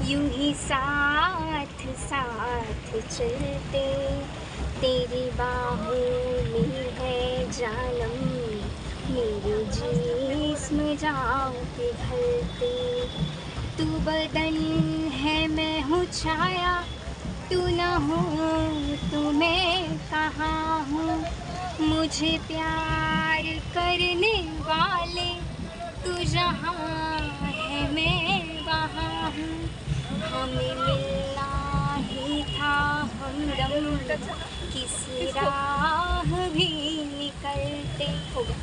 यूं ही साथ साथ चलते, तेरी बाहों में है जालम, मेरे जिस्म जाऊं पिघलते। तू बदन है मैं हूँ छाया, तू न हो तो मैं कहाँ हूँ। मुझे प्यार करने वाले तू जहाँ है मैं वहाँ हूँ। हमें मिलना ही था हमदम, किस राह भी निकलते। हो गया।